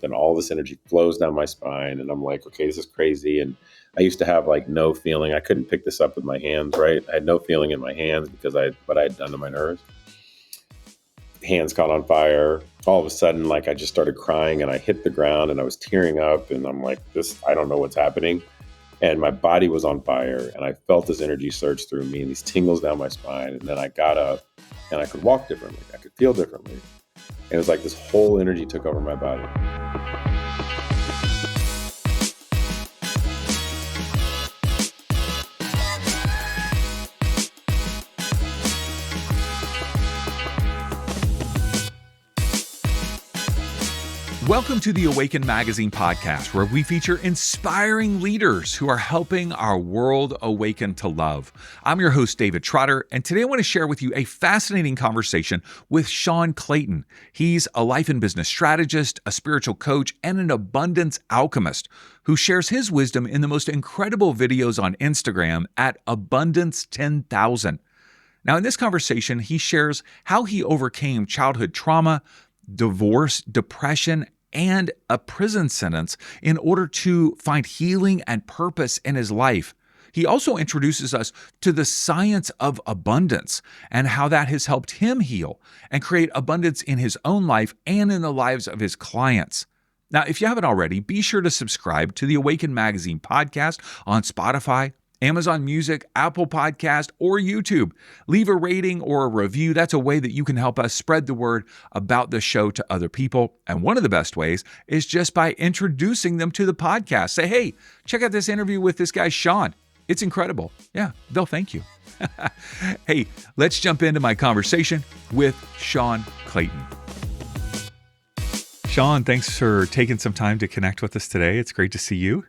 and all this energy flows down my spine. And I'm like, okay, this is crazy. And I used to have like no feeling. I couldn't pick this up with my hands, right? I had no feeling in my hands because what I had done to my nerves. Hands caught on fire. All of a sudden, like I just started crying and I hit the ground and I was tearing up and I'm like, I don't know what's happening. And my body was on fire and I felt this energy surge through me and these tingles down my spine. And then I got up and I could walk differently. I could feel differently. And it was like this whole energy took over my body. Welcome to the Awaken Magazine podcast, where we feature inspiring leaders who are helping our world awaken to love. I'm your host, David Trotter, and today I want to share with you a fascinating conversation with Sean Clayton. He's a life and business strategist, a spiritual coach, and an abundance alchemist who shares his wisdom in the most incredible videos on Instagram at Abundance 10,000. Now, in this conversation, he shares how he overcame childhood trauma, divorce, depression, and a prison sentence in order to find healing and purpose in his life. He also introduces us to the science of abundance and how that has helped him heal and create abundance in his own life and in the lives of his clients. Now, if you haven't already, be sure to subscribe to the Awaken Magazine podcast on Spotify, Amazon Music, Apple Podcast, or YouTube. Leave a rating or a review. That's a way that you can help us spread the word about the show to other people. And one of the best ways is just by introducing them to the podcast. Say, hey, check out this interview with this guy, Sean. It's incredible. Yeah, they'll thank you. Hey, let's jump into my conversation with Sean Clayton. Sean, thanks for taking some time to connect with us today. It's great to see you.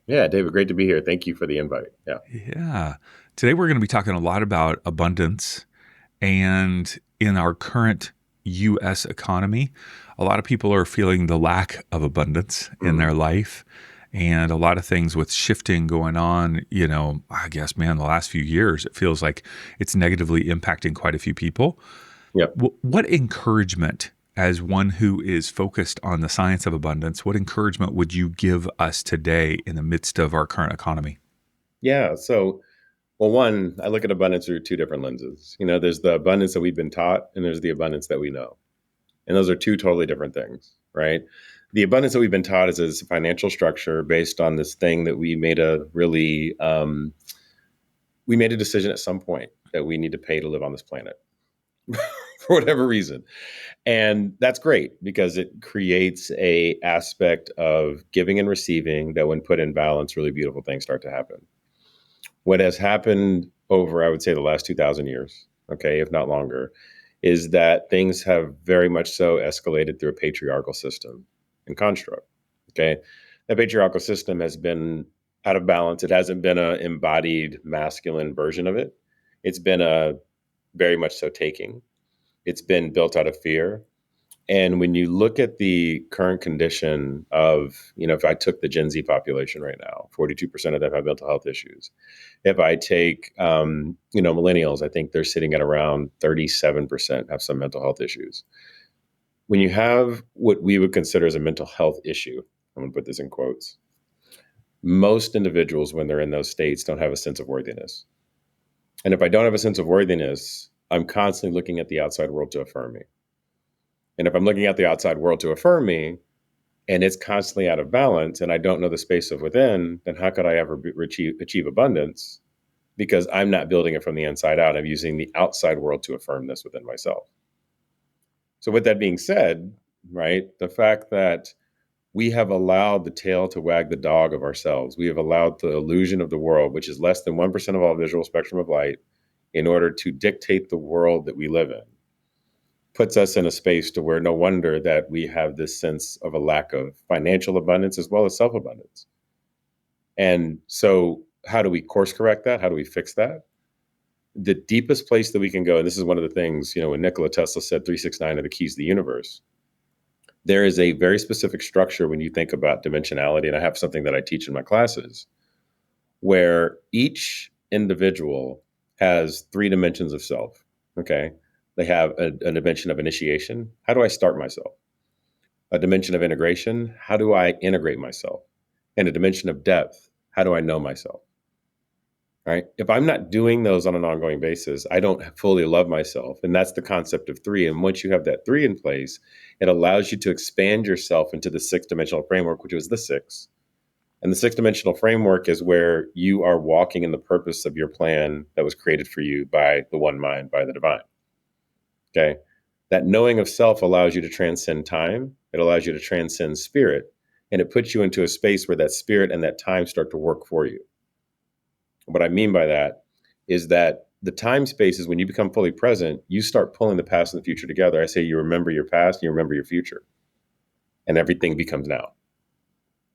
Yeah, David, great to be here. Thank you for the invite. Yeah. Today we're going to be talking a lot about abundance. And in our current U.S. economy, a lot of people are feeling the lack of abundance in their life. And a lot of things with shifting going on, I guess, the last few years, it feels like it's negatively impacting quite a few people. Yep. What encouragement, as one who is focused on the science of abundance, what encouragement would you give us today in the midst of our current economy? Yeah. So, one, I look at abundance through two different lenses. There's the abundance that we've been taught and there's the abundance that we know. And those are two totally different things, right? The abundance that we've been taught is a financial structure based on this thing that we made we made a decision at some point that we need to pay to live on this planet for whatever reason. And that's great because it creates a aspect of giving and receiving that when put in balance, really beautiful things start to happen. What has happened over, I would say, the last 2,000 years, okay, if not longer, is that things have very much so escalated through a patriarchal system and construct, okay? That patriarchal system has been out of balance. It hasn't been an embodied masculine version of it. It's been a very much so taking. It's been built out of fear. And when you look at the current condition of, if I took the Gen Z population right now, 42% of them have mental health issues. If I take, millennials, I think they're sitting at around 37% have some mental health issues. When you have what we would consider as a mental health issue, I'm going to put this in quotes, most individuals, when they're in those states, don't have a sense of worthiness. And if I don't have a sense of worthiness, I'm constantly looking at the outside world to affirm me. And if I'm looking at the outside world to affirm me and it's constantly out of balance and I don't know the space of within, then how could I ever achieve abundance? Because I'm not building it from the inside out. I'm using the outside world to affirm this within myself. So with that being said, right, the fact that we have allowed the tail to wag the dog of ourselves, we have allowed the illusion of the world, which is less than 1% of all visual spectrum of light, in order to dictate the world that we live in, puts us in a space to where no wonder that we have this sense of a lack of financial abundance as well as self-abundance. And so how do we course correct that? How do we fix that? The deepest place that we can go, and this is one of the things, when Nikola Tesla said 369 are the keys to the universe, there is a very specific structure when you think about dimensionality. And I have something that I teach in my classes where each individual has 3 dimensions of self, okay? They have a dimension of initiation. How do I start myself? A dimension of integration, how do I integrate myself? And a dimension of depth, how do I know myself? Right? If I'm not doing those on an ongoing basis, I don't fully love myself. And that's the concept of three. And once you have that three in place, it allows you to expand yourself into the sixth dimensional framework, which was the six. And the sixth dimensional framework is where you are walking in the purpose of your plan that was created for you by the one mind, by the divine. Okay. That knowing of self allows you to transcend time. It allows you to transcend spirit. And it puts you into a space where that spirit and that time start to work for you. What I mean by that is that the time space is when you become fully present, you start pulling the past and the future together. I say you remember your past and you remember your future, and everything becomes now.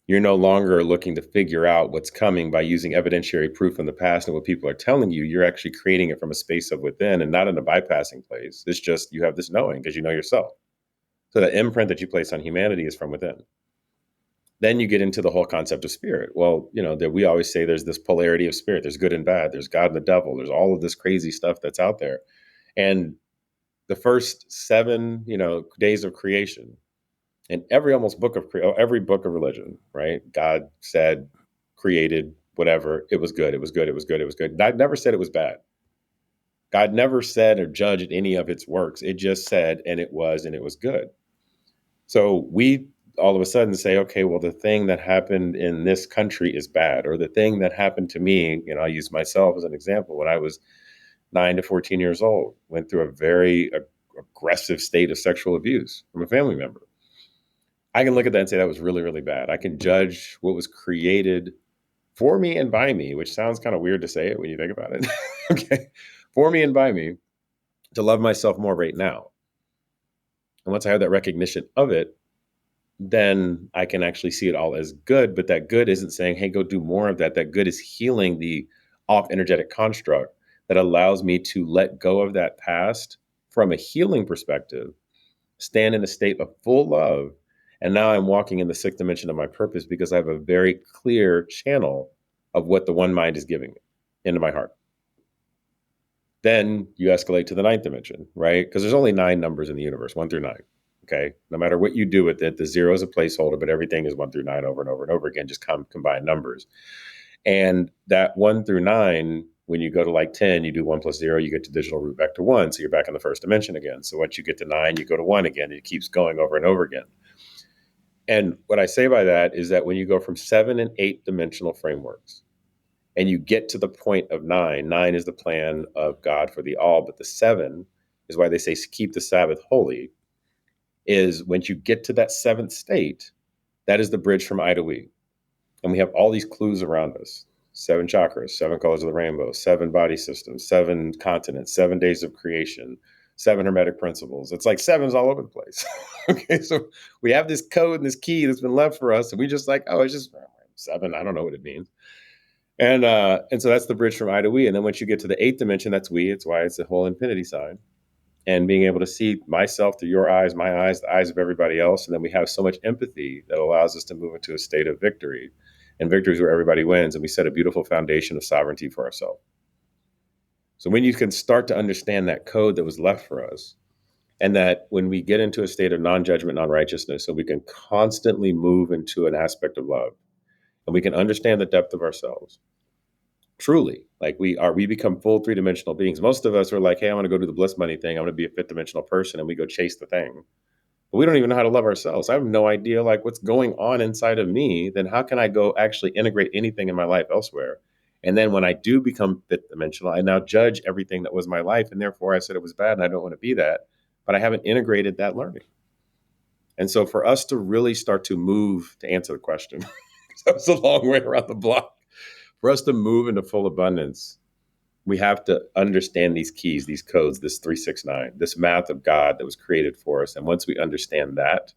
You're no longer looking to figure out what's coming by using evidentiary proof from the past and what people are telling you. You're actually creating it from a space of within and not in a bypassing place. It's just you have this knowing because you know yourself. So the imprint that you place on humanity is from within. Then you get into the whole concept of spirit. Well, that we always say there's this polarity of spirit. There's good and bad. There's God and the devil. There's all of this crazy stuff that's out there. And the first 7, days of creation, in every every book of religion, right? God said, created, whatever. It was good. It was good. It was good. It was good. God never said it was bad. God never said or judged any of its works. It just said, and it was good. So we all of a sudden say, okay, well, the thing that happened in this country is bad, or the thing that happened to me, I use myself as an example. When I was 9 to 14 years old, went through a very aggressive state of sexual abuse from a family member. I can look at that and say that was really, really bad. I can judge what was created for me and by me, which sounds kind of weird to say it when you think about it. Okay. For me and by me, to love myself more right now. And once I have that recognition of it, then I can actually see it all as good. But that good isn't saying, hey, go do more of that. That good is healing the off energetic construct that allows me to let go of that past from a healing perspective, stand in a state of full love. And now I'm walking in the sixth dimension of my purpose because I have a very clear channel of what the one mind is giving me into my heart. Then you escalate to the ninth dimension, right? Because there's only 9 numbers in the universe, 1 through 9. Okay. No matter what you do with it, the 0 is a placeholder, but everything is 1 through 9 over and over and over again, just combine numbers. And that 1 through 9, when you go to like 10, you do 1 plus 0, you get to digital root back to 1. So you're back in the first dimension again. So once you get to 9, you go to 1 again. It keeps going over and over again. And what I say by that is that when you go from 7 and 8 dimensional frameworks and you get to the point of 9, 9 is the plan of God for the all, but the 7 is why they say keep the Sabbath holy, is when you get to that 7th state, that is the bridge from I to we. And we have all these clues around us. 7 chakras, 7 colors of the rainbow, 7 body systems, 7 continents, 7 days of creation, 7 hermetic principles. It's like 7's all over the place. Okay, so we have this code and this key that's been left for us, and we just like, oh, it's just 7. I don't know what it means. And so that's the bridge from I to we. And then once you get to the 8th dimension, that's we. It's why it's the whole infinity sign. And being able to see myself through your eyes, my eyes, the eyes of everybody else. And then we have so much empathy that allows us to move into a state of victory. And victory is where everybody wins. And we set a beautiful foundation of sovereignty for ourselves. So when you can start to understand that code that was left for us, and that when we get into a state of non-judgment, non-righteousness, so we can constantly move into an aspect of love, and we can understand the depth of ourselves, truly, like we become full 3-dimensional beings. Most of us are like, hey, I want to go do the bliss money thing. I want to be a 5th dimensional person. And we go chase the thing. But we don't even know how to love ourselves. I have no idea like what's going on inside of me. Then how can I go actually integrate anything in my life elsewhere? And then when I do become 5th dimensional, I now judge everything that was my life. And therefore I said it was bad and I don't want to be that. But I haven't integrated that learning. And so for us to really start to move, to answer the question, so it's a long way around the block. For us to move into full abundance, we have to understand these keys, these codes, this 369, this math of God that was created for us. And once we understand that,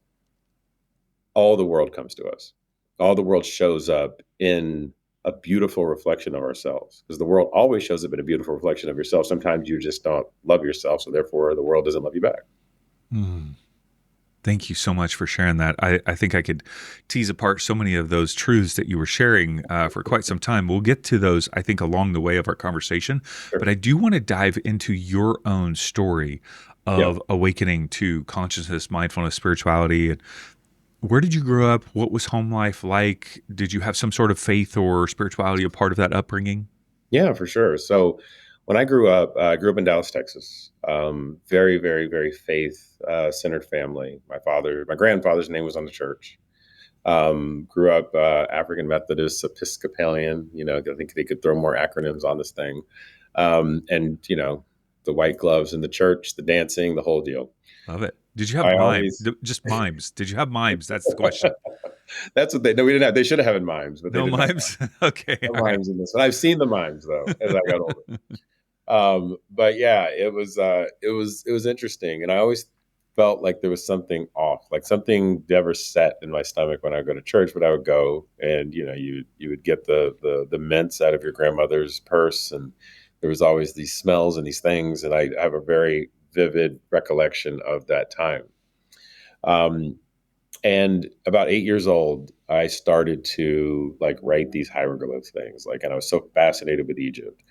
all the world comes to us. All the world shows up in a beautiful reflection of ourselves, because the world always shows up in a beautiful reflection of yourself. Sometimes you just don't love yourself, so therefore the world doesn't love you back. Mm. Thank you so much for sharing that. I think I could tease apart so many of those truths that you were sharing for quite some time. We'll get to those, I think, along the way of our conversation. Sure. But I do want to dive into your own story of awakening to consciousness, mindfulness, spirituality. Where did you grow up? What was home life like? Did you have some sort of faith or spirituality a part of that upbringing? Yeah, for sure. So when I grew up, I grew up in Dallas, Texas. Very, very, very faith centered family. My grandfather's name was on the church. Grew up African Methodist, Episcopalian. I think they could throw more acronyms on this thing. And the white gloves in the church, the dancing, the whole deal. Love it. Did you have I always just mimes? Did you have mimes? That's the question. that's what they no, we didn't have. They should have had mimes, but they No didn't have mimes? Okay. no All right. mimes in this. And I've seen the mimes though as I got older. But yeah, it was interesting, and I always felt like there was something off, like something never set in my stomach when I would go to church. But I would go, and you would get the mints out of your grandmother's purse, and there was always these smells and these things, and I have a very vivid recollection of that time. Um, and about 8 years old, I started to like write these hieroglyph things, like, and I was so fascinated with Egypt.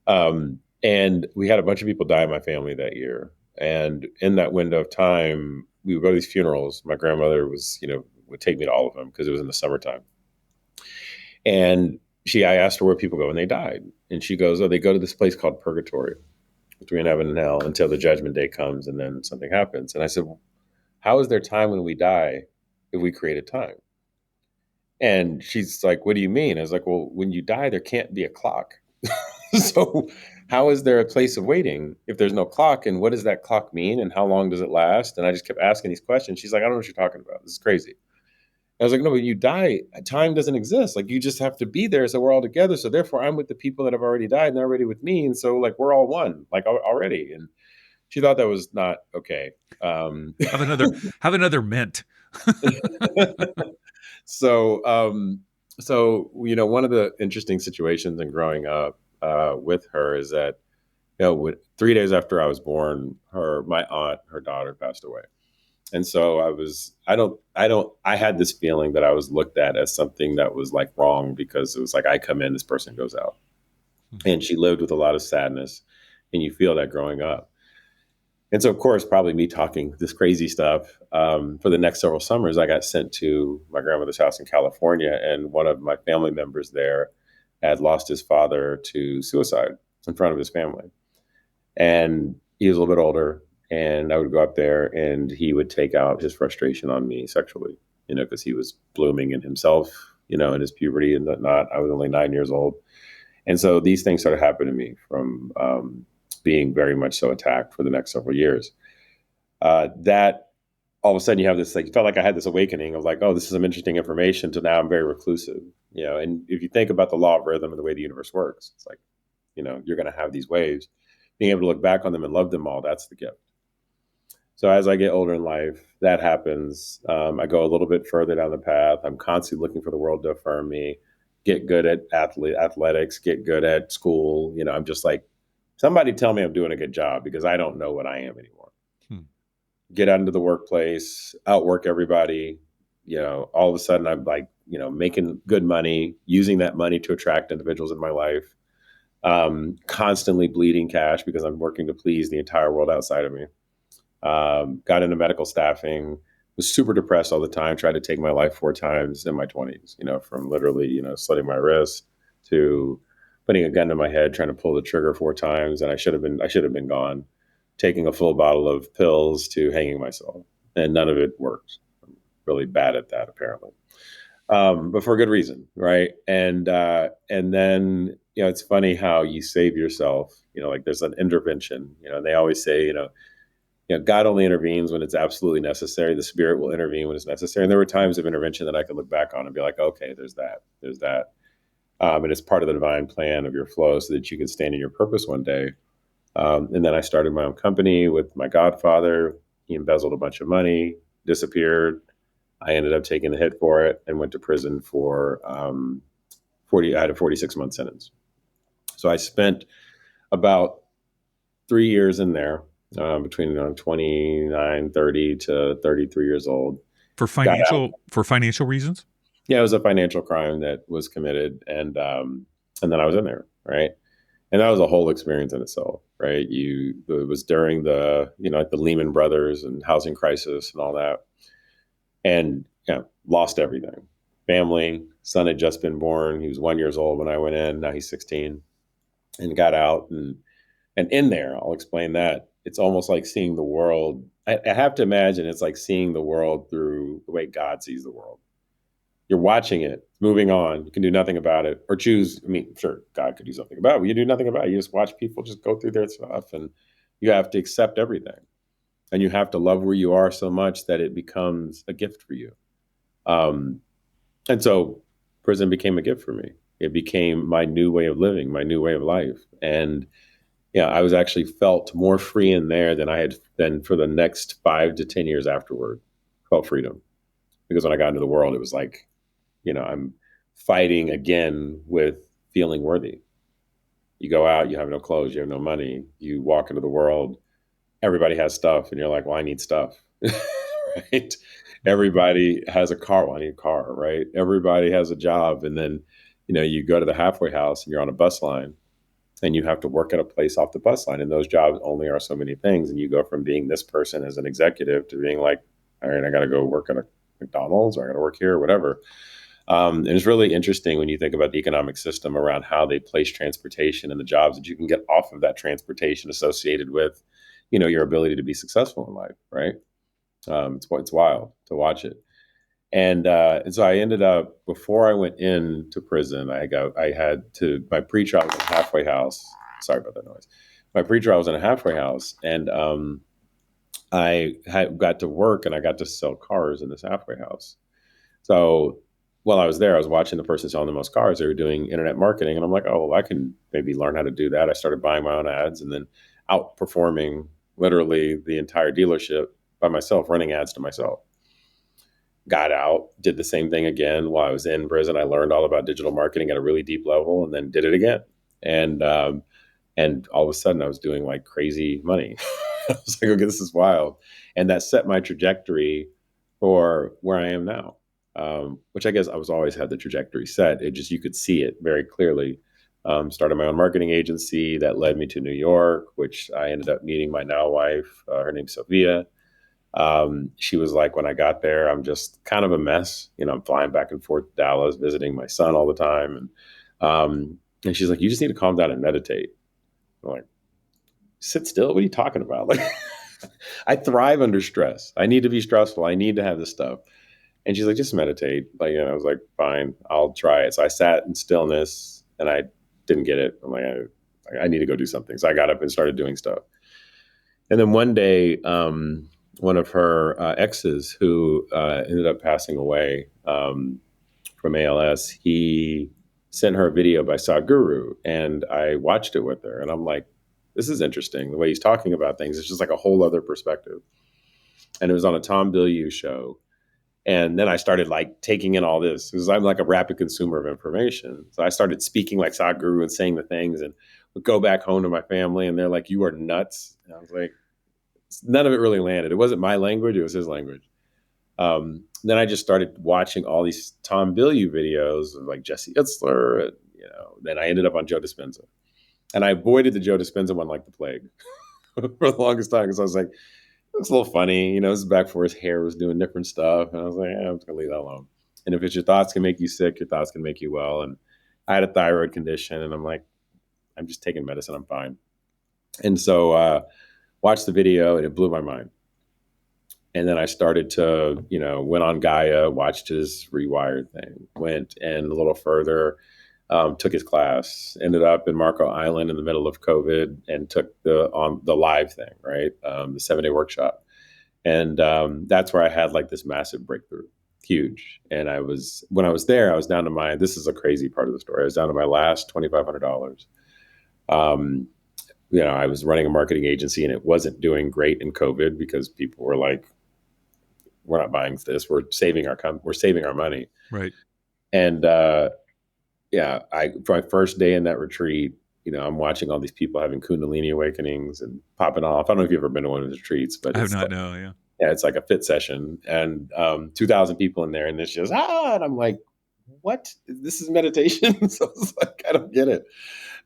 And we had a bunch of people die in my family that year. And in that window of time, we would go to these funerals. My grandmother would take me to all of them because it was in the summertime. And I asked her where people go when they died. And she goes, oh, they go to this place called purgatory between heaven and hell until the judgment day comes and then something happens. And I said, well, how is there time when we die if we created time? And she's like, what do you mean? I was like, well, when you die, there can't be a clock. So how is there a place of waiting if there's no clock? And what does that clock mean? And how long does it last? And I just kept asking these questions. She's like, I don't know what you're talking about. This is crazy. I was like, no, when you die, time doesn't exist. Like, you just have to be there. So we're all together. So therefore, I'm with the people that have already died and they're already with me. And so, like, we're all one, like, already. And she thought that was not okay. Have another mint. so, one of the interesting situations in growing up with her is that, 3 days after I was born, my aunt, her daughter passed away. And so I had this feeling that I was looked at as something that was like wrong, because it was like, I come in, this person goes out. And she lived with a lot of sadness, and you feel that growing up. And so, of course, probably me talking this crazy stuff, for the next several summers, I got sent to my grandmother's house in California, and one of my family members there had lost his father to suicide in front of his family. And he was a little bit older, and I would go up there, and he would take out his frustration on me sexually, because he was blooming in himself, in his puberty and whatnot. I was only 9 years old. And so these things started happening to me from being very much so attacked for the next several years. That all of a sudden you have this, like, you felt like I had this awakening of like, oh, this is some interesting information, to now I'm very reclusive, and if you think about the law of rhythm and the way the universe works, it's like, you're going to have these waves. Being able to look back on them and love them all, that's the gift. So as I get older in life, that happens. I go a little bit further down the path. I'm constantly looking for the world to affirm me, get good at athletics, get good at school. I'm just like, somebody tell me I'm doing a good job, because I don't know what I am anymore. Get out into the workplace, outwork everybody. All of a sudden I'm like, making good money, using that money to attract individuals in my life. Constantly bleeding cash because I'm working to please the entire world outside of me. Got into medical staffing, was super depressed all the time, tried to take my life 4 times in my 20s, from literally, slitting my wrist to putting a gun to my head, trying to pull the trigger 4 times. And I should have been gone, taking a full bottle of pills to hanging myself. And none of it worked. I'm really bad at that, apparently. But for a good reason. Right. And then, it's funny how you save yourself, like there's an intervention, and they always say, God only intervenes when it's absolutely necessary. The spirit will intervene when it's necessary. And there were times of intervention that I could look back on and be like, okay, there's that. And it's part of the divine plan of your flow so that you can stand in your purpose one day. And then I started my own company with my godfather. He embezzled a bunch of money, disappeared. I ended up taking the hit for it and went to prison for I had a 46-month sentence. So I spent about 3 years in there, between 29, 30 to 33 years old. For financial reasons? Yeah, it was a financial crime that was committed, and then I was in there, right? And that was a whole experience in itself, right? It was during the like the Lehman Brothers and housing crisis and all that, and lost everything. Family, son had just been born. He was 1 year old when I went in. Now he's 16, and got out. And in there, I'll explain that. It's almost like seeing the world. I have to imagine it's like seeing the world through the way God sees the world. You're watching it, moving on. You can do nothing about it, or choose. I mean, sure, God could do something about it, but you do nothing about it. You just watch people just go through their stuff, and you have to accept everything. And you have to love where you are so much that it becomes a gift for you. Um, and so prison became a gift for me. It became my new way of living, my new way of life. And I was actually felt more free in there than I had been for the next 5 to 10 years afterward. Felt freedom. Because when I got into the world, it was like, I'm fighting again with feeling worthy. You go out, you have no clothes, you have no money, you walk into the world, everybody has stuff, and you're like, well, I need stuff. Right? Everybody has a car. Well, I need a car, right? Everybody has a job. And then, you go to the halfway house and you're on a bus line and you have to work at a place off the bus line. And those jobs only are so many things. And you go from being this person as an executive to being like, all right, I got to go work at a McDonald's, or I got to work here, or whatever. And it's really interesting when you think about the economic system around how they place transportation and the jobs that you can get off of that transportation associated with, your ability to be successful in life, right? It's wild to watch it. And so I ended up, before I went into prison, I had to, my pretrial was in a halfway house. Sorry about that noise. My pretrial was in a halfway house, and I got to work and I got to sell cars in this halfway house. So while I was there, I was watching the person selling the most cars. They were doing internet marketing, and I'm like, oh, well, I can maybe learn how to do that. I started buying my own ads and then outperforming literally the entire dealership by myself, running ads to myself. Got out, did the same thing again while I was in prison. I learned all about digital marketing at a really deep level, and then did it again. And all of a sudden, I was doing like crazy money. I was like, okay, this is wild. And that set my trajectory for where I am now, which I guess I was always had the trajectory set. It just, you could see it very clearly. Started my own marketing agency that led me to New York, which I ended up meeting my now wife. Her name's Sophia. She was like, when I got there, I'm just kind of a mess. I'm flying back and forth to Dallas, visiting my son all the time. And she's like, you just need to calm down and meditate. I'm like, sit still. What are you talking about? Like, I thrive under stress. I need to be stressful. I need to have this stuff. And she's like, just meditate. Like, I was like, fine, I'll try it. So I sat in stillness and I didn't get it. I'm like, I need to go do something. So I got up and started doing stuff. And then one day, one of her exes who ended up passing away from ALS, he sent her a video by Sadhguru, and I watched it with her. And I'm like, this is interesting. The way he's talking about things, it's just like a whole other perspective. And it was on a Tom Bilyeu show. And then I started like taking in all this because I'm like a rapid consumer of information. So I started speaking like Sadhguru and saying the things, and would go back home to my family and they're like, you are nuts. And I was like, none of it really landed. It wasn't my language. It was his language. Then I just started watching all these Tom Bilyeu videos of like Jesse Itzler. And, then I ended up on Joe Dispenza. And I avoided the Joe Dispenza one like the plague for the longest time because I was like, it's a little funny. This is back before his hair was doing different stuff. And I was like, I'm just going to leave that alone. And if it's your thoughts can make you sick, your thoughts can make you well. And I had a thyroid condition, and I'm like, I'm just taking medicine. I'm fine. And so watched the video, and it blew my mind. And then I started to, went on Gaia, watched his Rewired thing, went and a little further, took his class, ended up in Marco Island in the middle of COVID, and took the live thing, right? The 7-day workshop. And that's where I had like this massive breakthrough, huge. And when I was there, I was down to this is a crazy part of the story. I was down to my last $2,500. I was running a marketing agency, and it wasn't doing great in COVID because people were like, we're not buying this. We're saving our money. Right. And for my first day in that retreat, I'm watching all these people having Kundalini awakenings and popping off. I don't know if you've ever been to one of those retreats, but I have not. No. Yeah. Yeah, it's like a fit session, and 2,000 people in there, and it's just and I'm like, what? This is meditation? So I was like, I don't get it.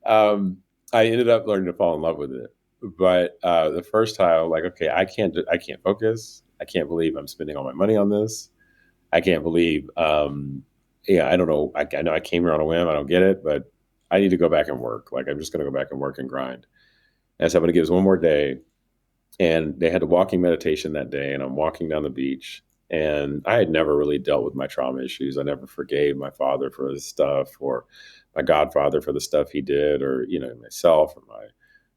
I ended up learning to fall in love with it, but the first time, I'm like, okay, I can't focus. I can't believe I'm spending all my money on this. I can't believe, yeah, I don't know. I know I came here on a whim. I don't get it, but I need to go back and work. Like, I'm just going to go back and work and grind. And so I'm going to give this one more day. And they had a walking meditation that day, and I'm walking down the beach. And I had never really dealt with my trauma issues. I never forgave my father for his stuff, or my godfather for the stuff he did, or, myself or my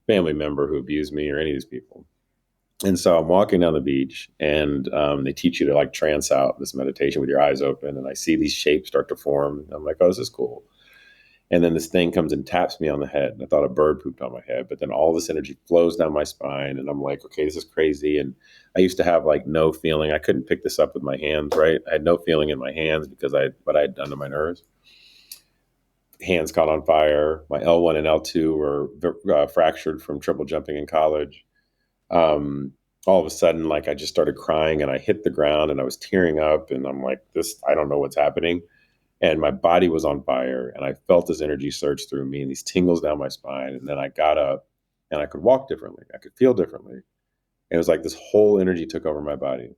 family member who abused me, or any of these people. And so I'm walking down the beach, and they teach you to like trance out this meditation with your eyes open. And I see these shapes start to form. I'm like, oh, this is cool. And then this thing comes and taps me on the head. And I thought a bird pooped on my head, but then all this energy flows down my spine. And I'm like, okay, this is crazy. And I used to have like no feeling. I couldn't pick this up with my hands, right? I had no feeling in my hands because what I had done to my nerves. Hands caught on fire. My L1 and L2 were fractured from triple jumping in college. All of a sudden, like, I just started crying, and I hit the ground, and I was tearing up, and I'm like, I don't know what's happening. And my body was on fire, and I felt this energy surge through me and these tingles down my spine. And then I got up, and I could walk differently. I could feel differently. And it was like this whole energy took over my body.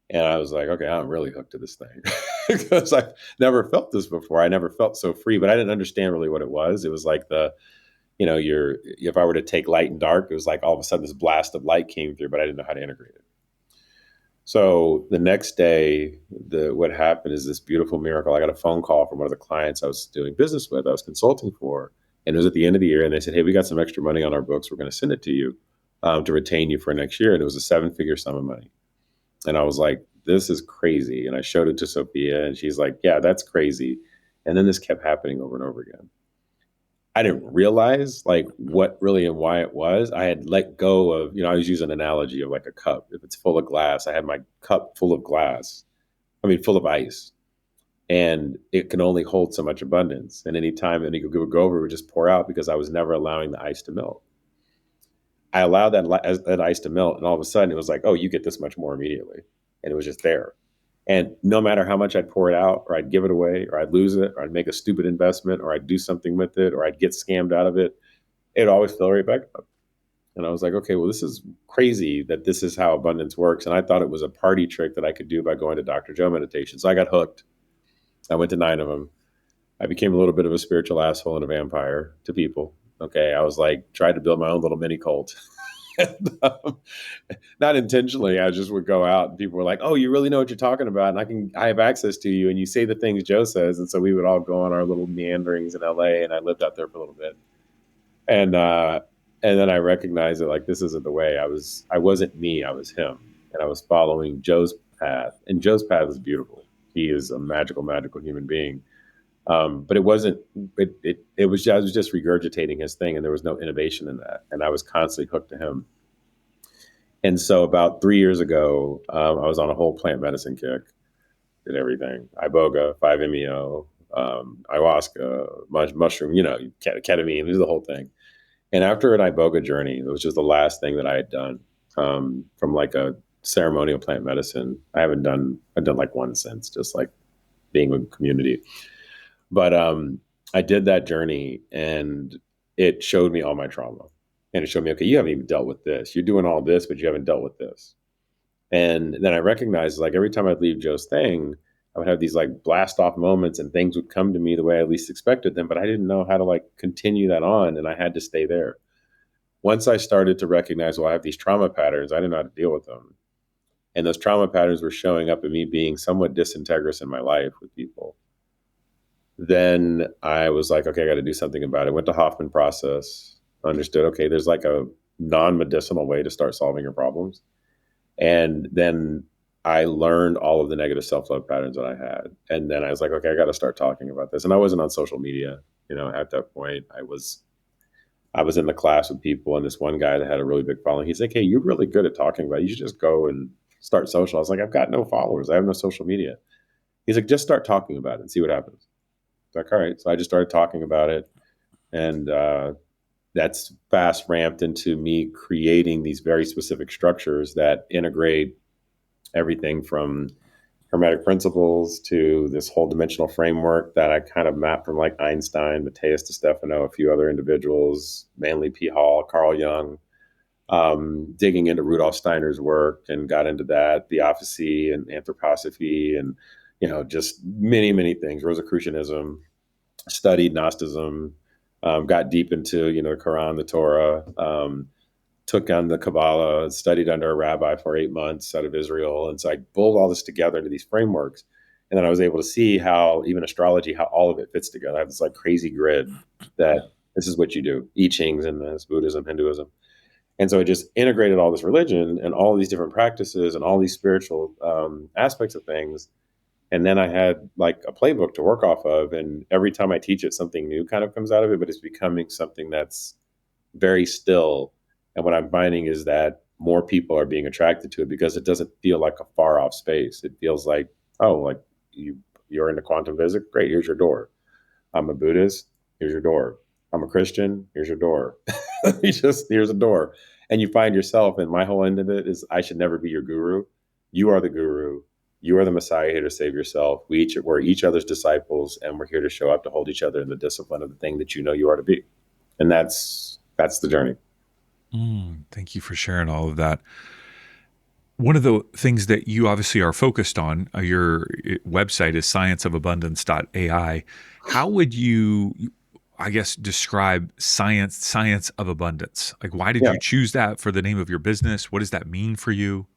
And I was like, okay, I'm really hooked to this thing because I've never felt this before. I never felt so free, but I didn't understand really what it was. It was like if I were to take light and dark, it was like all of a sudden this blast of light came through, but I didn't know how to integrate it. So the next day, what happened is this beautiful miracle. I got a phone call from one of the clients I was doing business with, I was consulting for, and it was at the end of the year. And they said, hey, we got some extra money on our books. We're going to send it to you to retain you for next year. And it was a 7-figure sum of money. And I was like, this is crazy. And I showed it to Sophia, and she's like, yeah, that's crazy. And then this kept happening over and over again. I didn't realize like what really and why it was. I had let go of, I was using an analogy of like a cup. If it's full of glass, I had my cup full of full of ice, and it can only hold so much abundance. And any time that it would go over, it would just pour out because I was never allowing the ice to melt. I allowed that ice to melt, and all of a sudden it was like, oh, you get this much more immediately. And it was just there. And no matter how much I'd pour it out, or I'd give it away, or I'd lose it, or I'd make a stupid investment, or I'd do something with it, or I'd get scammed out of it, it'd always fill right back up. And I was like, okay, well, this is crazy that this is how abundance works. And I thought it was a party trick that I could do by going to Dr. Joe meditation. So I got hooked. I went to 9 of them. I became a little bit of a spiritual asshole and a vampire to people. Okay. I was like, tried to build my own little mini cult. And, not intentionally. I just would go out, and people were like, oh, you really know what you're talking about, and I have access to you, and you say the things Joe says. And so we would all go on our little meanderings in LA, and I lived out there for a little bit. And then I recognized that like this isn't the way. I wasn't me, I was him. And I was following Joe's path. And Joe's path is beautiful. He is a magical, magical human being. But it wasn't, it was just, I was just regurgitating his thing, and there was no innovation in that. And I was constantly hooked to him. And so about 3 years ago, I was on a whole plant medicine kick, did everything, iboga, 5-MeO, ayahuasca, mushroom, ketamine, this is the whole thing. And after an iboga journey, it was just the last thing that I had done from like a ceremonial plant medicine. I've done like one since, just like being with community. But I did that journey, and it showed me all my trauma. And it showed me, okay, you haven't even dealt with this. You're doing all this, but you haven't dealt with this. And then I recognized, like, every time I'd leave Joe's thing, I would have these like blast off moments, and things would come to me the way I least expected them, but I didn't know how to like continue that on, and I had to stay there. Once I started to recognize, well, I have these trauma patterns, I didn't know how to deal with them. And those trauma patterns were showing up in me being somewhat disintegrous in my life with people. Then I was like, okay, I got to do something about it. Went to Hoffman process, understood, okay, there's like a non-medicinal way to start solving your problems. And then I learned all of the negative self-love patterns that I had. And then I was like, okay, I got to start talking about this. And I wasn't on social media, at that point. I was in the class with people, and this one guy that had a really big following, he's like, hey, you're really good at talking about it. You should just go and start social. I was like, I've got no followers. I have no social media. He's like, just start talking about it and see what happens. Like, all right. So I just started talking about it. And that's fast ramped into me creating these very specific structures that integrate everything from hermetic principles to this whole dimensional framework that I kind of mapped from like Einstein, Matthias DeStefano, a few other individuals, mainly P. Hall, Carl Jung, digging into Rudolf Steiner's work and got into that, theosophy and anthroposophy, and just many, many things. Rosicrucianism, studied Gnosticism, got deep into the Quran, the Torah, took on the Kabbalah, studied under a rabbi for 8 months out of Israel, and so I pulled all this together into these frameworks. And then I was able to see how even astrology, how all of it fits together. I have this like crazy grid that this is what you do. I Ching's in this, Buddhism, Hinduism. And so I just integrated all this religion and all these different practices and all these spiritual aspects of things. And then I had like a playbook to work off of. And every time I teach it, something new kind of comes out of it, but it's becoming something that's very still. And what I'm finding is that more people are being attracted to it because it doesn't feel like a far off space. It feels like, oh, like you're into quantum physics. Great. Here's your door. I'm a Buddhist. Here's your door. I'm a Christian. Here's your door. Here's a door. And you find yourself, and my whole end of it is I should never be your guru. You are the guru. You are the Messiah here to save yourself. We're each other's disciples, and we're here to show up to hold each other in the discipline of the thing that you are to be. And that's the journey. Thank you for sharing all of that. One of the things that you obviously are focused on, your website is scienceofabundance.ai. How would you, I guess, describe science of abundance? Like, why did Yeah. you choose that for the name of your business? What does that mean for you?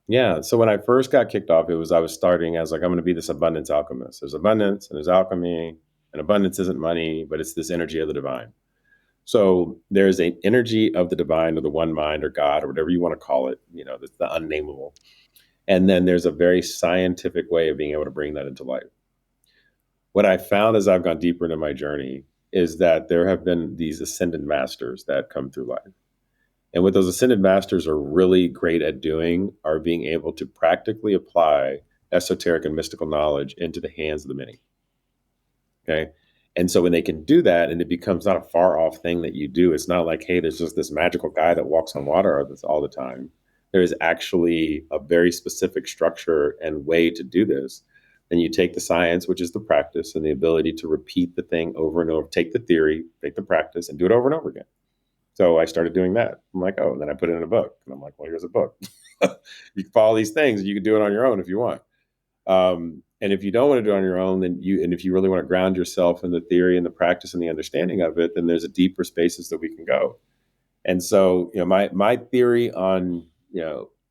Yeah. So when I first got kicked off, I was starting as like, I'm going to be this abundance alchemist. There's abundance and there's alchemy, and abundance isn't money, but it's this energy of the divine. So there's an energy of the divine or the one mind or God or whatever you want to call it, the unnameable. And then there's a very scientific way of being able to bring that into life. What I found as I've gone deeper into my journey is that there have been these ascended masters that come through life. And what those ascended masters are really great at doing are being able to practically apply esoteric and mystical knowledge into the hands of the many. Okay. And so when they can do that and it becomes not a far off thing that you do, it's not like, hey, there's just this magical guy that walks on water all the time. There is actually a very specific structure and way to do this. And you take the science, which is the practice, and the ability to repeat the thing over and over, take the theory, take the practice, and do it over and over again. So I started doing that. I'm like, oh, and then I put it in a book. And I'm like, well, here's a book. You can follow these things. You can do it on your own if you want. And if you don't want to do it on your own, and if you really want to ground yourself in the theory and the practice and the understanding of it, then there's a deeper spaces that we can go. And so, my theory on,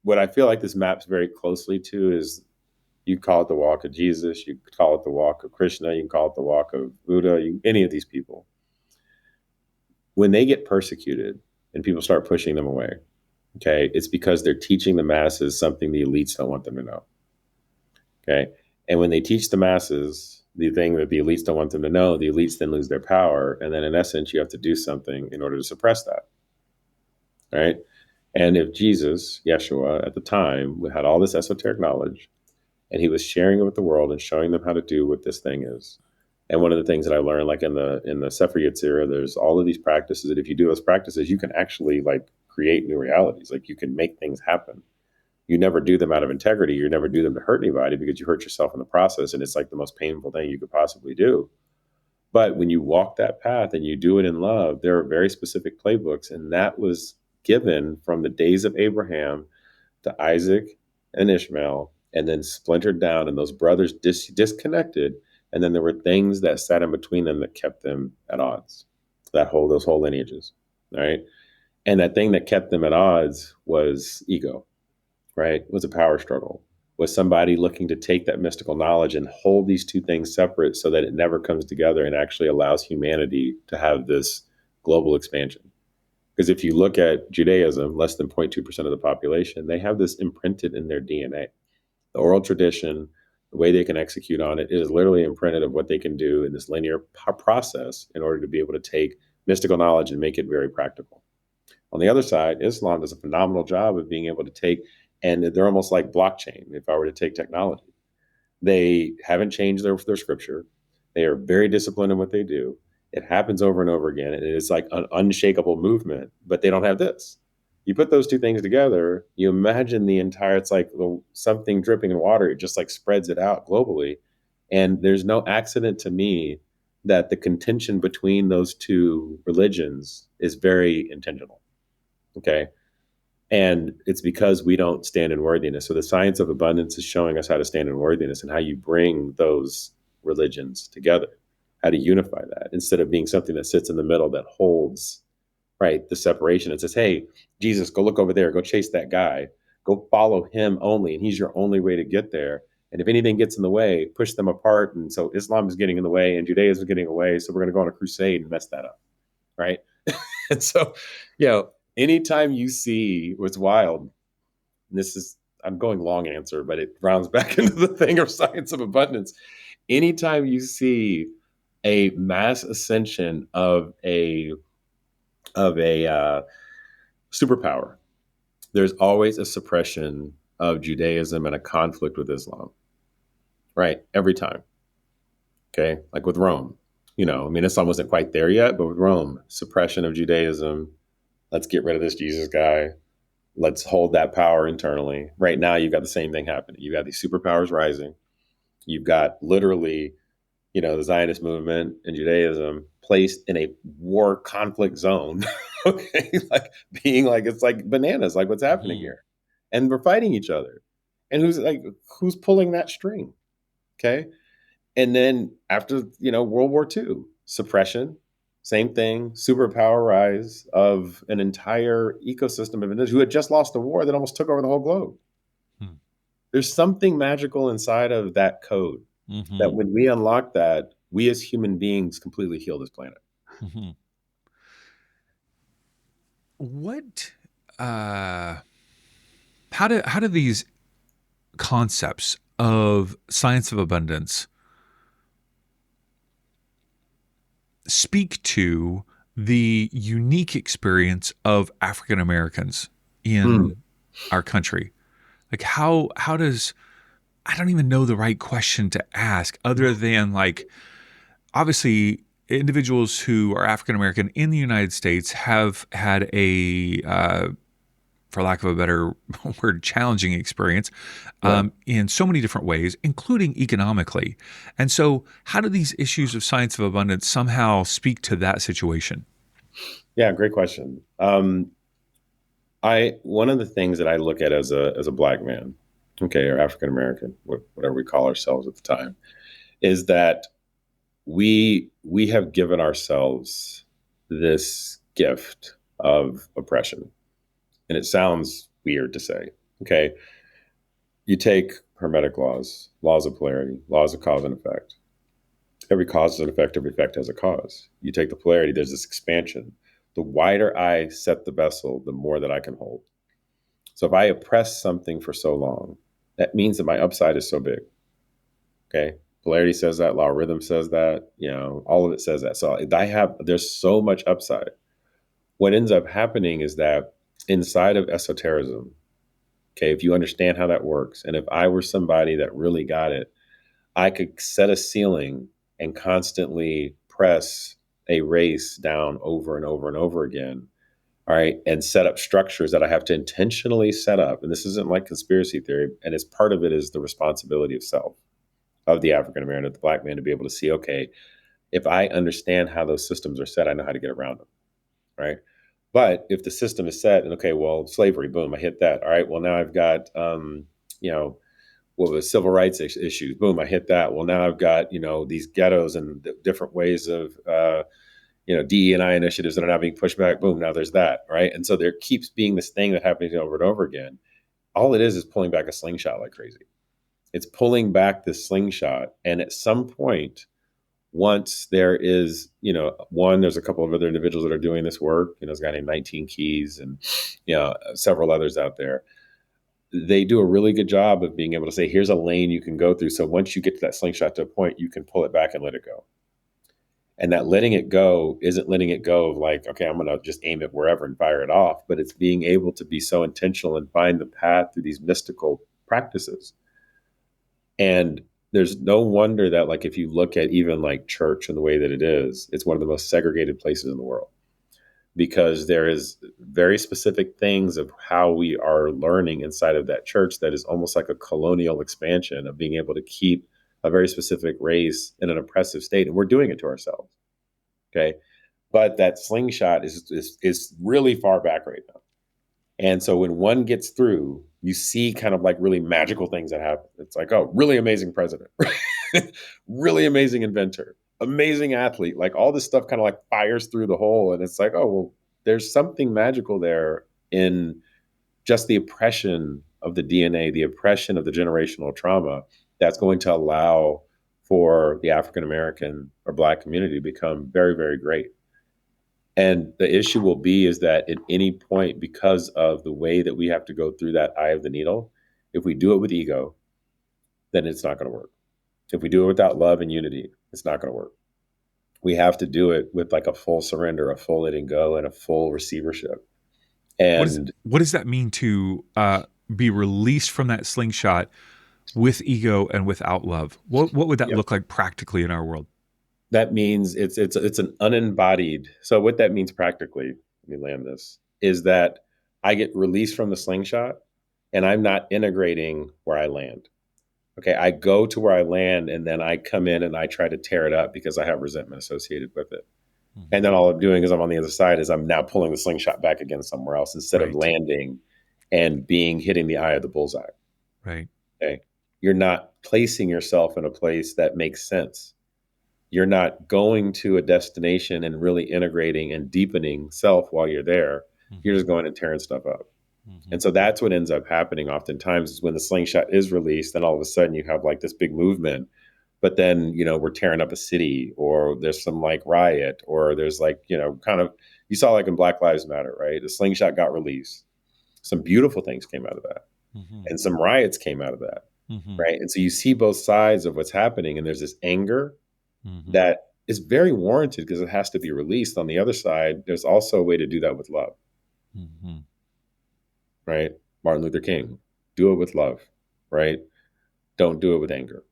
what I feel like this maps very closely to is you call it the walk of Jesus, you call it the walk of Krishna, you can call it the walk of Buddha, any of these people. When they get persecuted and people start pushing them away, okay, it's because they're teaching the masses something the elites don't want them to know. Okay. And when they teach the masses the thing that the elites don't want them to know, the elites then lose their power. And then in essence, you have to do something in order to suppress that. Right. And if Jesus, Yeshua, at the time had all this esoteric knowledge and he was sharing it with the world and showing them how to do what this thing is. And one of the things that I learned, like in the Sefer Yetzirah, there's all of these practices that if you do those practices, you can actually like create new realities. Like you can make things happen. You never do them out of integrity. You never do them to hurt anybody because you hurt yourself in the process. And it's like the most painful thing you could possibly do. But when you walk that path and you do it in love, there are very specific playbooks. And that was given from the days of Abraham to Isaac and Ishmael, and then splintered down. And those brothers disconnected. And then there were things that sat in between them that kept them at odds. Those whole lineages. Right. And that thing that kept them at odds was ego. Right, was a power struggle, was somebody looking to take that mystical knowledge and hold these two things separate so that it never comes together and actually allows humanity to have this global expansion. Because if you look at Judaism, less than 0.2% of the population, they have this imprinted in their DNA. The oral tradition, the way they can execute on it is literally imprinted of what they can do in this linear process in order to be able to take mystical knowledge and make it very practical. On the other side, Islam does a phenomenal job of being able to take, and they're almost like blockchain. If I were to take technology, they haven't changed their scripture. They are very disciplined in what they do. It happens over and over again. And it's like an unshakable movement, but they don't have this. You put those two things together, you imagine the entire, it's like something dripping in water. It just like spreads it out globally. And there's no accident to me that the contention between those two religions is very intentional. Okay. And it's because we don't stand in worthiness. So the science of abundance is showing us how to stand in worthiness and how you bring those religions together, how to unify that instead of being something that sits in the middle that holds, right, the separation. It says, hey, Jesus, go look over there, go chase that guy, go follow him only. And he's your only way to get there. And if anything gets in the way, push them apart. And so Islam is getting in the way and Judaism is getting away. So we're going to go on a crusade and mess that up. Right. And so, anytime you see what's wild, this is, I'm going long answer, but it rounds back into the thing of science of abundance. Anytime you see a mass ascension of a superpower, there's always a suppression of Judaism and a conflict with Islam, right? Every time. Okay. Like with Rome, I mean, Islam wasn't quite there yet, but with Rome, suppression of Judaism. Let's get rid of this Jesus guy. Let's hold that power internally. Right now, you've got the same thing happening. You've got these superpowers rising. You've got literally, the Zionist movement and Judaism placed in a war conflict zone. Okay. Like being like, it's like bananas, like what's happening Mhm. here. And we're fighting each other. And who's pulling that string? Okay. And then after, World War II, suppression, same thing, superpower rise of an entire ecosystem of individuals who had just lost a war that almost took over the whole globe. Hmm. There's something magical inside of that code that Mhm. when we unlock that, we as human beings completely heal this planet. Mhm. What uh how do these concepts of science of abundance speak to the unique experience of African Americans Mm. in our country? Like how does I don't even know the right question to ask other than like obviously individuals who are African American in the United States have had a for lack of a better word, challenging experience Yeah. in so many different ways, including economically. And so, how do these issues of science of abundance somehow speak to that situation? Yeah. Great question. One of the things that I look at as a black man, okay, or African American, whatever we call ourselves at the time, is that we have given ourselves this gift of oppression. And it sounds weird to say. Okay. You take hermetic laws, laws of polarity, laws of cause and effect. Every cause is an effect, every effect has a cause. You take the polarity, there's this expansion. The wider I set the vessel, the more that I can hold. So if I oppress something for so long, that means that my upside is so big. Okay. Polarity says that, law of rhythm says that, all of it says that. So there's so much upside. What ends up happening is that inside of esotericism, okay, if you understand how that works, and if I were somebody that really got it, I could set a ceiling and constantly press a race down over and over and over again. All right. And set up structures that I have to intentionally set up. And this isn't like conspiracy theory. And it's part of it is the responsibility of self, of the African American, of the black man to be able to see, okay, if I understand how those systems are set, I know how to get around them. Right. But if the system is set and okay, well, slavery, boom, I hit that. All right. Well, now I've got, you know, what was civil rights issues. Boom, I hit that. Well, now I've got, these ghettos and different ways of, DE&I initiatives that are now being pushed back. Boom, now there's that. Right. And so there keeps being this thing that happens over and over again. All it is pulling back a slingshot like crazy. It's pulling back this slingshot. And at some point, once there is, there's a couple of other individuals that are doing this work. There's a guy named 19 Keys and, several others out there. They do a really good job of being able to say, here's a lane you can go through. So once you get to that slingshot to a point, you can pull it back and let it go. And that letting it go isn't letting it go of like, okay, I'm going to just aim it wherever and fire it off. But it's being able to be so intentional and find the path through these mystical practices. And there's no wonder that, like, if you look at even like church and the way that it is, it's one of the most segregated places in the world because there is very specific things of how we are learning inside of that church that is almost like a colonial expansion of being able to keep a very specific race in an oppressive state, and we're doing it to ourselves. Okay, but that slingshot is really far back right now. And so when one gets through, you see kind of like really magical things that happen. It's like, oh, really amazing president, really amazing inventor, amazing athlete. Like all this stuff kind of like fires through the hole. And it's like, oh, well, there's something magical there in just the oppression of the DNA, the oppression of the generational trauma that's going to allow for the African American or Black community to become very, very great. And the issue will be is that at any point, because of the way that we have to go through that eye of the needle, if we do it with ego, then it's not going to work. If we do it without love and unity, it's not going to work. We have to do it with like a full surrender, a full letting go, and a full receivership. And What does that mean to be released from that slingshot with ego and without love? What would that yeah, look like practically in our world? that means it's an unembodied. So what that means practically, let me land this, is that I get released from the slingshot and I'm not integrating where I land. Okay, I go to where I land and then I come in and I try to tear it up because I have resentment associated with it. And Mhm. then all I'm doing is I'm on the other side is I'm now pulling the slingshot back again somewhere else instead of Right, landing and being hitting the eye of the bullseye. right. Okay. You're not placing yourself in a place that makes sense. You're not going to a destination and really integrating and deepening self while you're there. You're Hmm. just going and tearing stuff up. Hmm. And so that's what ends up happening oftentimes is when the slingshot is released, then all of a sudden you have like this big movement. But then, we're tearing up a city or there's some like riot or there's like, kind of, you saw like in Black Lives Matter, right? The slingshot got released. Some beautiful things came out of that Hmm. and some riots came out of that, Hmm. right? And so you see both sides of what's happening and there's this anger Hmm. that is very warranted because it has to be released. On the other side, there's also a way to do that with love, Hmm. right? Martin Luther King, do it with love, right? Don't do it with anger.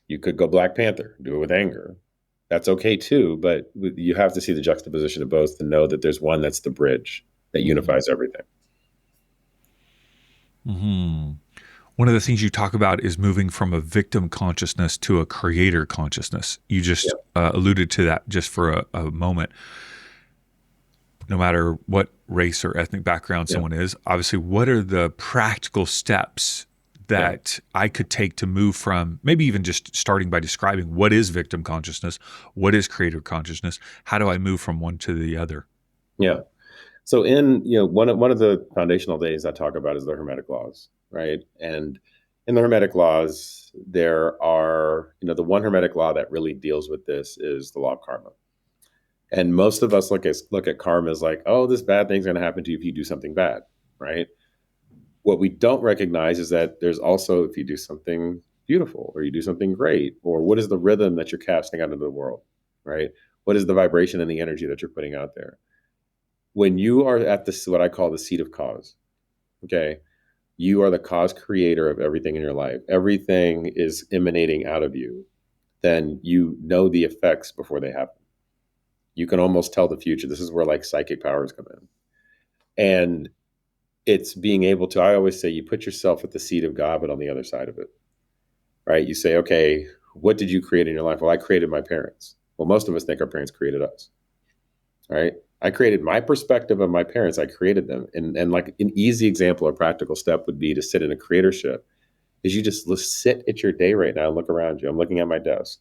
You could go Black Panther, do it with anger. That's okay too, but you have to see the juxtaposition of both to know that there's one that's the bridge that Hmm. unifies everything. Hmm. One of the things you talk about is moving from a victim consciousness to a creator consciousness. You Yeah, just alluded to that just for a moment. No matter what race or ethnic background yeah, someone is, obviously, what are the practical steps yeah, that I could take to move from maybe even just starting by describing what is victim consciousness, what is creator consciousness, how do I move from one to the other? yeah. So in one of the foundational days I talk about is the Hermetic laws, right? And in the Hermetic laws, there are the one Hermetic law that really deals with this is the law of karma. And most of us look at karma as like, oh, this bad thing's going to happen to you if you do something bad, right? What we don't recognize is that there's also if you do something beautiful or you do something great, or what is the rhythm that you're casting out into the world, right? What is the vibration and the energy that you're putting out there? When you are at this, what I call the seat of cause, okay, you are the cause creator of everything in your life. Everything is emanating out of you. Then you know the effects before they happen. You can almost tell the future. This is where like psychic powers come in. And it's being able to, I always say, you put yourself at the seat of God, but on the other side of it, right? You say, okay, what did you create in your life? Well, I created my parents. Well, most of us think our parents created us, right? I created my perspective of my parents. I created them. And like an easy example or practical step would be to sit in a creatorship is you just sit at your day right now and look around you. I'm looking at my desk.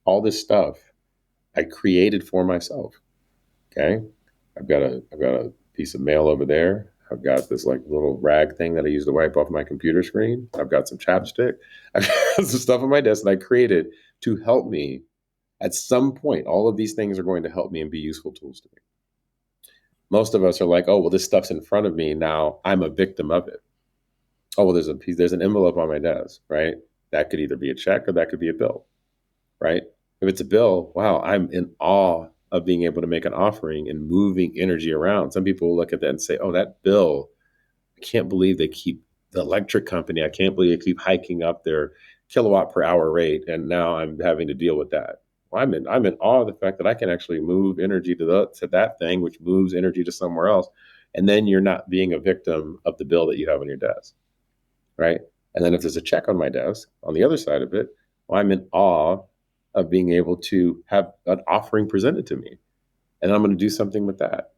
All this stuff I created for myself. Okay. I've got a piece of mail over there. I've got this like little rag thing that I use to wipe off my computer screen. I've got some chapstick. I've got some stuff on my desk that I created to help me. At some point, all of these things are going to help me and be useful tools to me. Most of us are like, oh, well, this stuff's in front of me. Now I'm a victim of it. Oh, well, there's an envelope on my desk, right? That could either be a check or that could be a bill, right? If it's a bill, wow, I'm in awe of being able to make an offering and moving energy around. Some people will look at that and say, oh, that bill, I can't believe they keep the electric company. I can't believe they keep hiking up their kilowatt per hour rate. And now I'm having to deal with that. Well, I'm in awe of the fact that I can actually move energy to that thing, which moves energy to somewhere else. And then you're not being a victim of the bill that you have on your desk, right? And then if there's a check on my desk on the other side of it, well, I'm in awe of being able to have an offering presented to me. And I'm going to do something with that.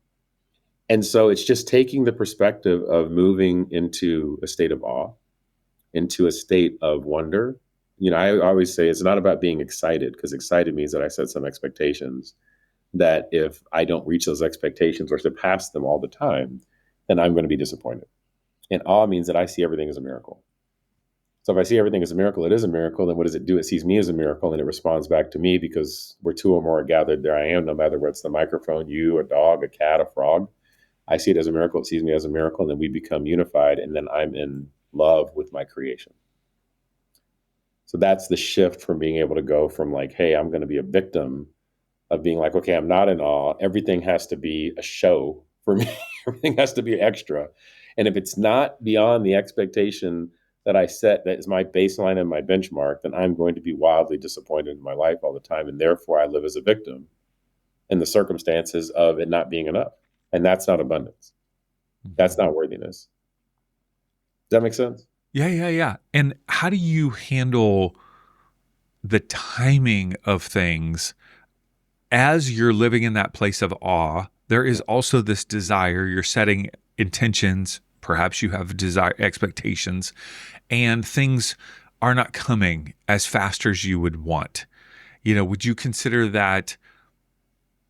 And so it's just taking the perspective of moving into a state of awe, into a state of wonder. I always say it's not about being excited, because excited means that I set some expectations that if I don't reach those expectations or surpass them all the time, then I'm going to be disappointed. And awe means that I see everything as a miracle. So if I see everything as a miracle, it is a miracle. Then what does it do? It sees me as a miracle, and it responds back to me, because where two or more are gathered, there I am, no matter what's the microphone, you, a dog, a cat, a frog. I see it as a miracle. It sees me as a miracle. And then we become unified. And then I'm in love with my creation. So that's the shift from being able to go from like, hey, I'm going to be a victim, of being like, okay, I'm not in awe. Everything has to be a show for me. Everything has to be extra. And if it's not beyond the expectation that I set, that is my baseline and my benchmark, then I'm going to be wildly disappointed in my life all the time. And therefore, I live as a victim in the circumstances of it not being enough. And that's not abundance. That's not worthiness. Does that make sense? Yeah. And how do you handle the timing of things as you're living in that place of awe? There is also this desire. You're setting intentions. Perhaps you have desire, expectations, and things are not coming as fast as you would want. Would you consider that?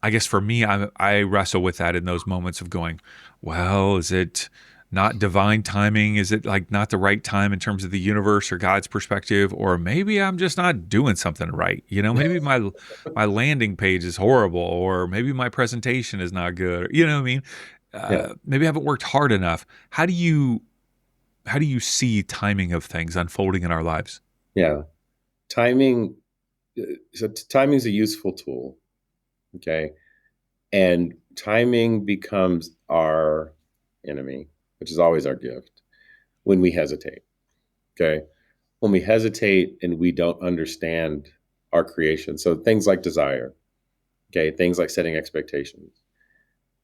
I guess for me, I wrestle with that in those moments of going, well, is it not divine timing? Is it like not the right time in terms of the universe or God's perspective? Or maybe I'm just not doing something right. Maybe my landing page is horrible, or maybe my presentation is not good. You know what I mean? Yeah. Maybe I haven't worked hard enough. How do you see timing of things unfolding in our lives? Yeah. Timing. So timing is a useful tool. Okay. And timing becomes our enemy, which is always our gift, when we hesitate. Okay. When we hesitate and we don't understand our creation. So things like desire. Okay. Things like setting expectations.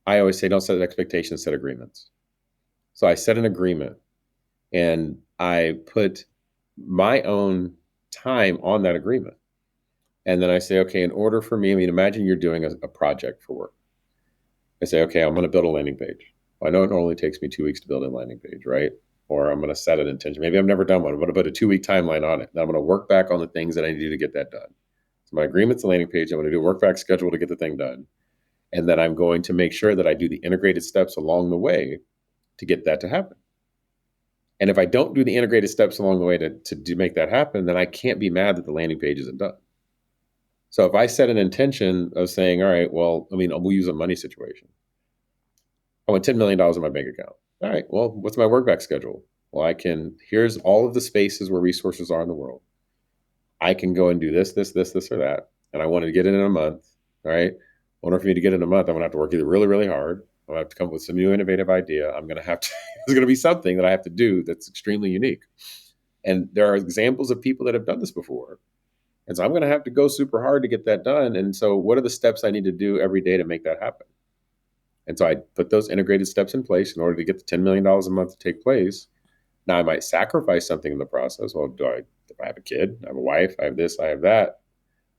I always say, don't set expectations, set agreements. So I set an agreement and I put my own time on that agreement. And then I say, okay, in order for me, imagine you're doing a project for work. I say, okay, I'm going to build a landing page. Well, I know it normally takes me 2 weeks to build a landing page, right? Or I'm going to set an intention. Maybe I've never done one. I'm going to put a 2-week timeline on it. Then I'm going to work back on the things that I need to do to get that done. So my agreement's a landing page. I'm going to do a work back schedule to get the thing done. And then I'm going to make sure that I do the integrated steps along the way to get that to happen. And if I don't do the integrated steps along the way to make that happen, then I can't be mad that the landing page isn't done. So if I set an intention of saying, all right, well, we'll use a money situation. I want $10 million in my bank account. All right, well, what's my work back schedule? Well, here's all of the spaces where resources are in the world. I can go and do this, or that. And I want to get it in a month. All right. In order for me to get it in a month, I'm going to have to work either really, really hard. I'm going to have to come up with some new innovative idea. I'm going to have to, there's going to be something that I have to do that's extremely unique. And there are examples of people that have done this before. And so I'm going to have to go super hard to get that done. And so what are the steps I need to do every day to make that happen? And so I put those integrated steps in place in order to get the $10 million a month to take place. Now I might sacrifice something in the process. Well, if I have a kid, I have a wife, I have this, I have that.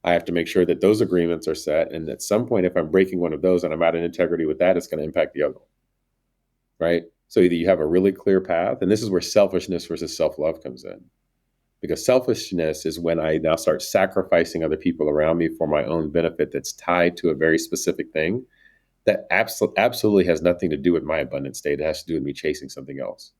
I have to make sure that those agreements are set. And at some point, if I'm breaking one of those and I'm out of integrity with that, it's going to impact the other one. Right? So either you have a really clear path, and this is where selfishness versus self-love comes in. Because selfishness is when I now start sacrificing other people around me for my own benefit that's tied to a very specific thing that absolutely has nothing to do with my abundant state. It has to do with me chasing something else.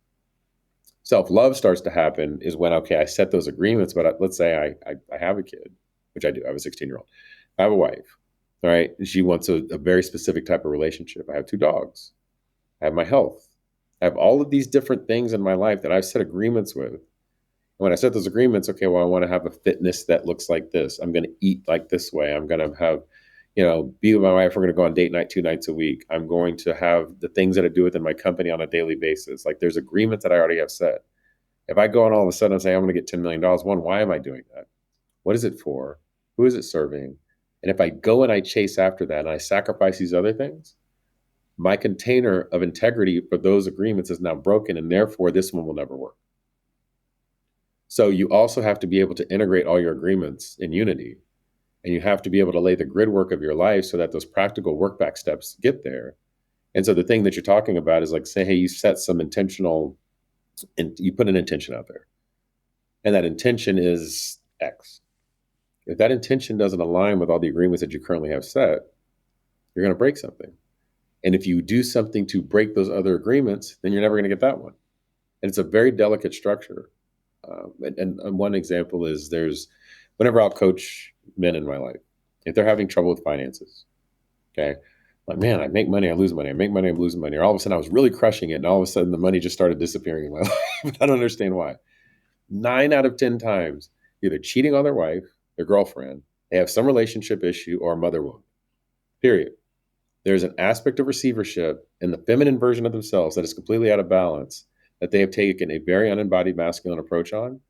Self-love starts to happen is when, okay, I set those agreements, but let's say I have a kid, which I do. I have a 16-year-old. I have a wife, all right? And she wants a very specific type of relationship. I have 2 dogs. I have my health. I have all of these different things in my life that I've set agreements with. When I set those agreements, okay, well, I want to have a fitness that looks like this. I'm going to eat like this way. I'm going to have, be with my wife. We're going to go on date night 2 nights a week. I'm going to have the things that I do within my company on a daily basis. Like there's agreements that I already have set. If I go on all of a sudden and say, I'm going to get $10 million, one, why am I doing that? What is it for? Who is it serving? And if I go and I chase after that and I sacrifice these other things, my container of integrity for those agreements is now broken, and therefore this one will never work. So you also have to be able to integrate all your agreements in unity. And you have to be able to lay the grid work of your life so that those practical work back steps get there. And so the thing that you're talking about is like, say, hey, you set some intentional, and you put an intention out there, and that intention is X. If that intention doesn't align with all the agreements that you currently have set, you're going to break something. And if you do something to break those other agreements, then you're never going to get that one. And it's a very delicate structure. And one example is whenever I'll coach men in my life, if they're having trouble with finances, okay, like, man, I make money, I lose money, I make money, I'm losing money. Or all of a sudden I was really crushing it, and all of a sudden the money just started disappearing in my life. I don't understand why. 9 out of 10 times, either cheating on their wife, their girlfriend, they have some relationship issue, or a mother wound. Period. There's an aspect of receivership in the feminine version of themselves that is completely out of balance, that they have taken a very unembodied masculine approach on,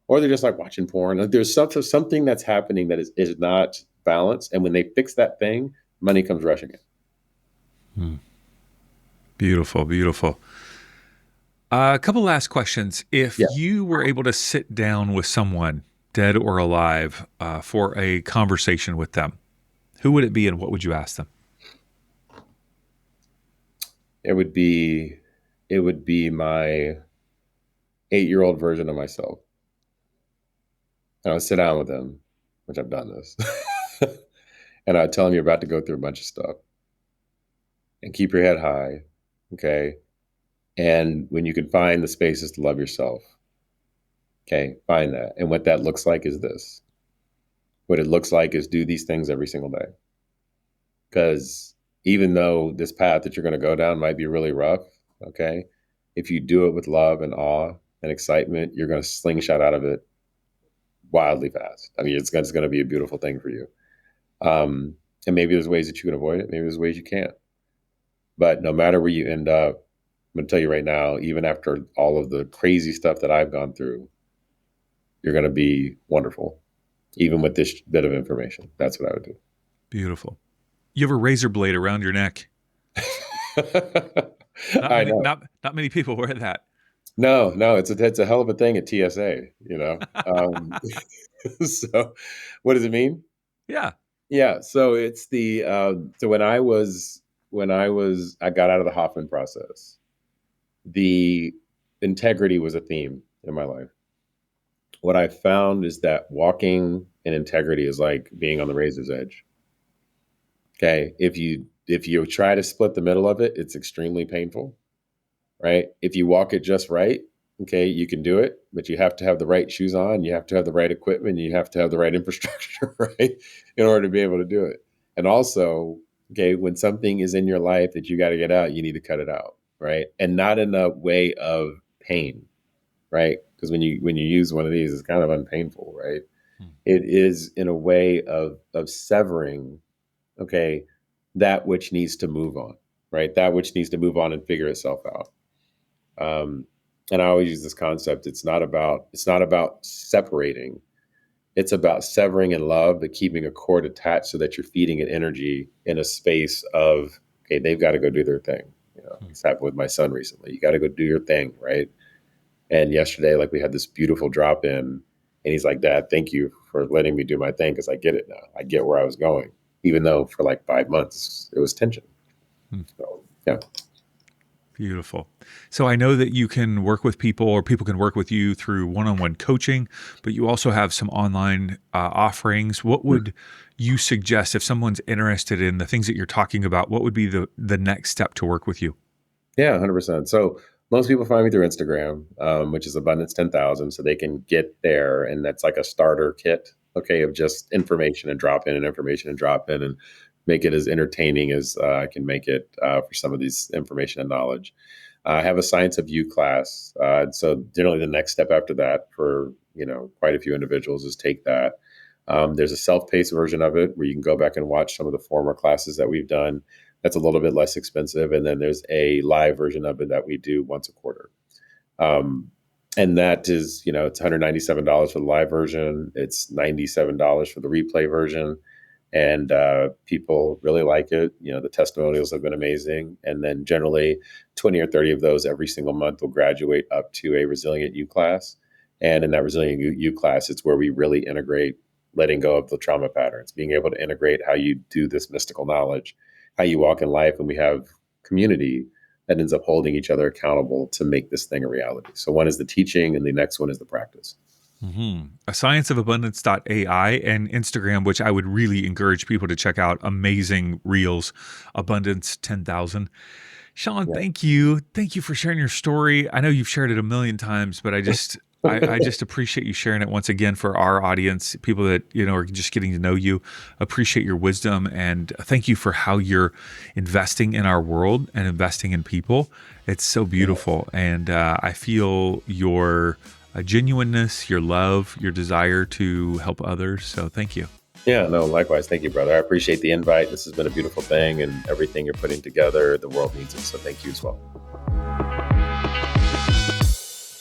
or they're just like watching porn. Like, there's something that's happening that is not balanced. And when they fix that thing, money comes rushing in. Beautiful, beautiful. A couple last questions. If you were able to sit down with someone, dead or alive, for a conversation with them, who would it be and what would you ask them? It would be my 8-year-old version of myself. And I would sit down with them, which I've done this, and I'd tell them you're about to go through a bunch of stuff, and keep your head high, okay? And when you can find the spaces to love yourself, okay, find that. And what that looks like is this. What it looks like is do these things every single day. Because even though this path that you're going to go down might be really rough, okay, if you do it with love and awe and excitement, you're going to slingshot out of it wildly fast. I mean, it's going to be a beautiful thing for you. And maybe there's ways that you can avoid it. Maybe there's ways you can't. But no matter where you end up, I'm going to tell you right now, even after all of the crazy stuff that I've gone through, you're going to be wonderful, even with this bit of information. That's what I would do. Beautiful. You have a razor blade around your neck. I know. Not many people wear that. No, it's a hell of a thing at TSA, you know. So what does it mean? Yeah. So it's so when I got out of the Hoffman process, the integrity was a theme in my life. What I found is that walking in integrity is like being on the razor's edge. Okay. If you try to split the middle of it, it's extremely painful, right? If you walk it just right, okay, you can do it, but you have to have the right shoes on, you have to have the right equipment, you have to have the right infrastructure, right, in order to be able to do it. And also, okay, when something is in your life that you got to get out, you need to cut it out, right? And not in a way of pain, right? Because when you use one of these, it's kind of unpainful, right? It is in a way of severing, okay, that which needs to move on, right? That which needs to move on and figure itself out. And I always use this concept. It's not about separating. It's about severing in love, but keeping a cord attached so that you're feeding it energy in a space of, okay, they've got to go do their thing. You know, it's happened with my son recently. You got to go do your thing, right? And yesterday, like, we had this beautiful drop in, and he's like, Dad, thank you for letting me do my thing, because I get it now. I get where I was going, even though for like 5 months it was tension. So, yeah. Beautiful. So I know that you can work with people, or people can work with you through one-on-one coaching, but you also have some online offerings. What would you suggest if someone's interested in the things that you're talking about? What would be the next step to work with you? Yeah, 100%. So most people find me through Instagram, which is Abundance 10,000. So they can get there, and that's like a starter kit, okay, of just information and drop in and make it as entertaining as I can make it for some of these information and knowledge. I have a Science of You class. So generally the next step after that for, quite a few individuals is take that. There's a self-paced version of it where you can go back and watch some of the former classes that we've done. That's a little bit less expensive. And then there's a live version of it that we do once a quarter. And that is, it's $197 for the live version. It's $97 for the replay version. And people really like it. The testimonials have been amazing. And then generally 20 or 30 of those every single month will graduate up to a Resilient You class. And in that Resilient You class, it's where we really integrate letting go of the trauma patterns, being able to integrate how you do this mystical knowledge, how you walk in life. And we have community that ends up holding each other accountable to make this thing a reality. So one is the teaching and the next one is the practice. Mm-hmm. scienceofabundance.ai and Instagram, which I would really encourage people to check out. Amazing reels, Abundance 10,000. Sean, thank you. Thank you for sharing your story. I know you've shared it a million times, but I just appreciate you sharing it once again for our audience, people that, are just getting to know you. Appreciate your wisdom, and thank you for how you're investing in our world and investing in people. It's so beautiful. And I feel your genuineness, your love, your desire to help others. So thank you. Yeah, no, likewise. Thank you, brother. I appreciate the invite. This has been a beautiful thing, and everything you're putting together, the world needs it. So thank you as well.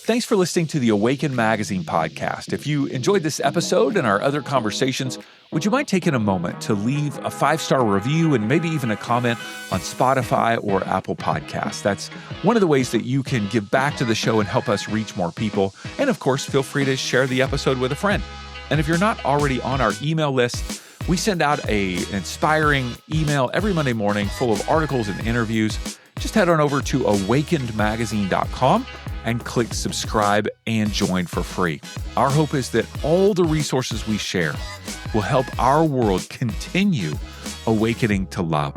Thanks for listening to the Awaken Magazine podcast. If you enjoyed this episode and our other conversations, would you mind taking a moment to leave a 5-star review and maybe even a comment on Spotify or Apple Podcasts? That's one of the ways that you can give back to the show and help us reach more people. And of course, feel free to share the episode with a friend. And if you're not already on our email list, we send out an inspiring email every Monday morning full of articles and interviews. Just head on over to awakenedmagazine.com and click subscribe and join for free. Our hope is that all the resources we share will help our world continue awakening to love.